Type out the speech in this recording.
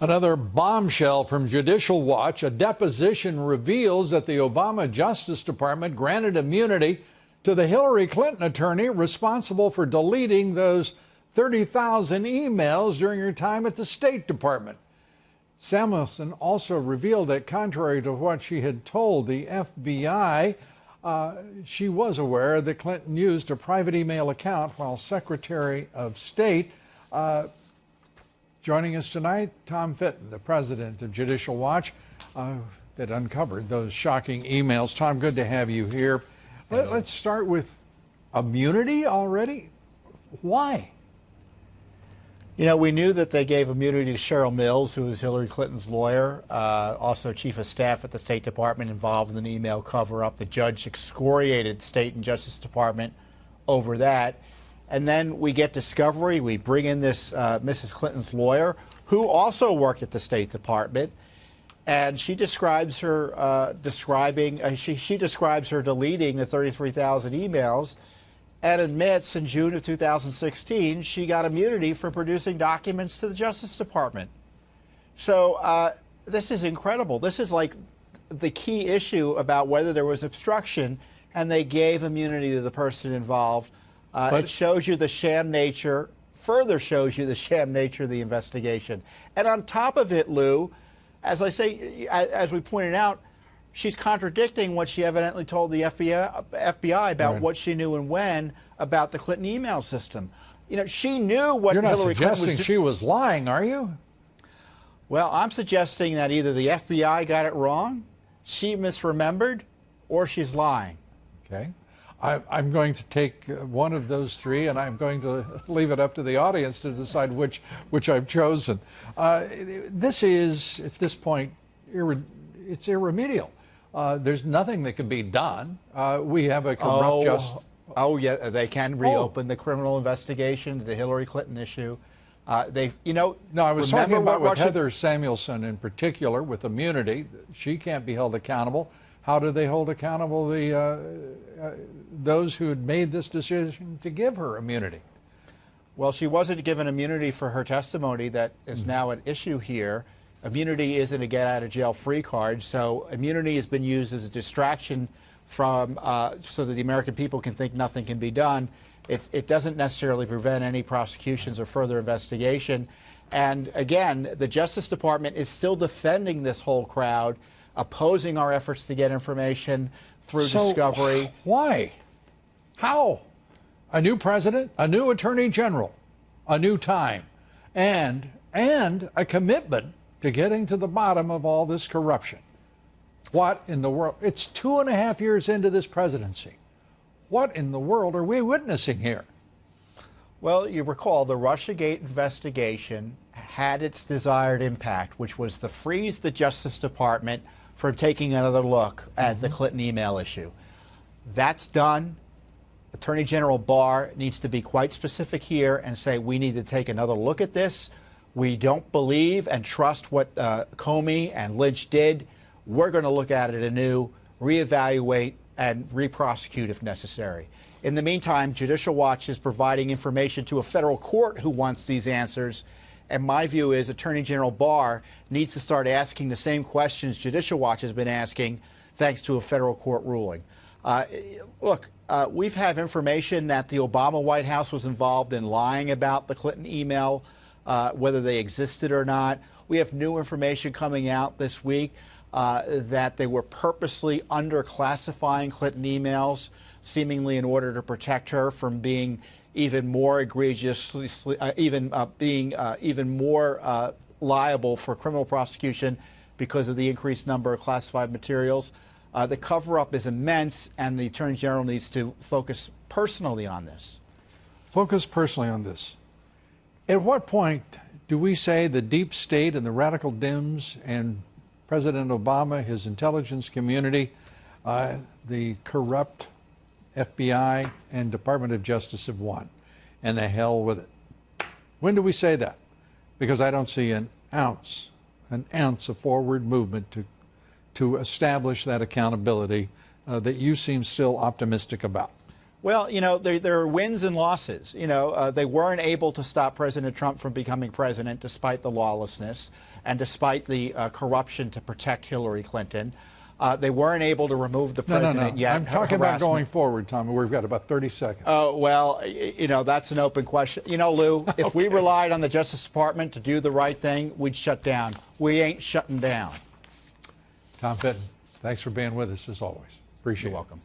Another bombshell from Judicial Watch. A deposition reveals that the Obama Justice Department granted immunity to the Hillary Clinton attorney responsible for deleting those 30,000 emails during her time at the State Department. Samuelson also revealed that contrary to what she had told the FBI, she was aware that Clinton used a private email account while Secretary of State. Joining us tonight, Tom Fitton, the president of Judicial Watch, that uncovered those shocking emails. Tom, good to have you here. Let's start with immunity already. Why? You know, we knew that they gave immunity to Cheryl Mills, who was Hillary Clinton's lawyer, also chief of staff at the State Department, involved in an email cover-up. The judge excoriated State and Justice Department over that. And then we get discovery. We bring in this Mrs. Clinton's lawyer, who also worked at the State Department, and she describes her she describes her deleting the 33,000 emails, and admits in June of 2016 she got immunity for producing documents to the Justice Department. So this is incredible. This is like the key issue about whether there was obstruction, and they gave immunity to the person involved. It shows you the sham nature, further shows you the sham nature of the investigation. And on top of it, Lou, as I say, as we pointed out, she's contradicting what she evidently told the FBI about what she knew and when about the Clinton email system. You know, she knew what Hillary Clinton was doing. You're not suggesting she was lying, are you? Well, I'm suggesting that either the FBI got it wrong, she misremembered, or she's lying. Okay. I'm going to take one of those three, and I'm going to leave it up to the audience to decide which I've chosen. This is, at this point, it's irremediable. There's nothing that can be done. We have a corrupt justice. Oh, yeah, they can reopen the criminal investigation, the Hillary Clinton issue. No, I was talking about with Heather Samuelson in particular, with immunity. She can't be held accountable. How do they hold accountable those who had made this decision to give her immunity? Well, she wasn't given immunity for her testimony that is now at issue here. Immunity isn't a get-out-of-jail-free card, so immunity has been used as a distraction from so that the American people can think nothing can be done. It doesn't necessarily prevent any prosecutions or further investigation. And again, the Justice Department is still defending this whole crowd, opposing our efforts to get information through discovery. Why? How? A new president, a new attorney general, a new time, and a commitment to getting to the bottom of all this corruption. What in the world? It's 2.5 years into this presidency. What in the world are we witnessing here? Well, you recall the Russiagate investigation had its desired impact, which was to freeze the Justice Department for taking another look at the Clinton email issue. That's done. Attorney General Barr needs to be quite specific here and say we need to take another look at this. We don't believe and trust what Comey and Lynch did. We're going to look at it anew, reevaluate, and re-prosecute if necessary. In the meantime, Judicial Watch is providing information to a federal court who wants these answers. And my view is Attorney General Barr needs to start asking the same questions Judicial Watch has been asking, thanks to a federal court ruling. Look, we've had information that the Obama White House was involved in lying about the Clinton email, whether they existed or not. We have new information coming out this week that they were purposely underclassifying Clinton emails, seemingly in order to protect her from being even more egregiously, even more liable for criminal prosecution because of the increased number of classified materials. The cover-up is immense, and the Attorney General needs to focus personally on this. Focus personally on this. At what point do we say the deep state and the radical dems and President Obama, his intelligence community, the corrupt FBI and Department of Justice have won, and the hell with it? When do we say that? Because I don't see an ounce of forward movement to establish that accountability that you seem still optimistic about. Well, you know, there are wins and losses. You know, they weren't able to stop President Trump from becoming president despite the lawlessness and despite the corruption to protect Hillary Clinton. They weren't able to remove the president yet. I'm talking about going forward, Tommy. We've got about 30 seconds. Oh, well, you know, that's an open question. You know, Lou, if we relied on the Justice Department to do the right thing, we'd shut down. We ain't shutting down. Tom Fitton, thanks for being with us as always. Appreciate it. You're welcome.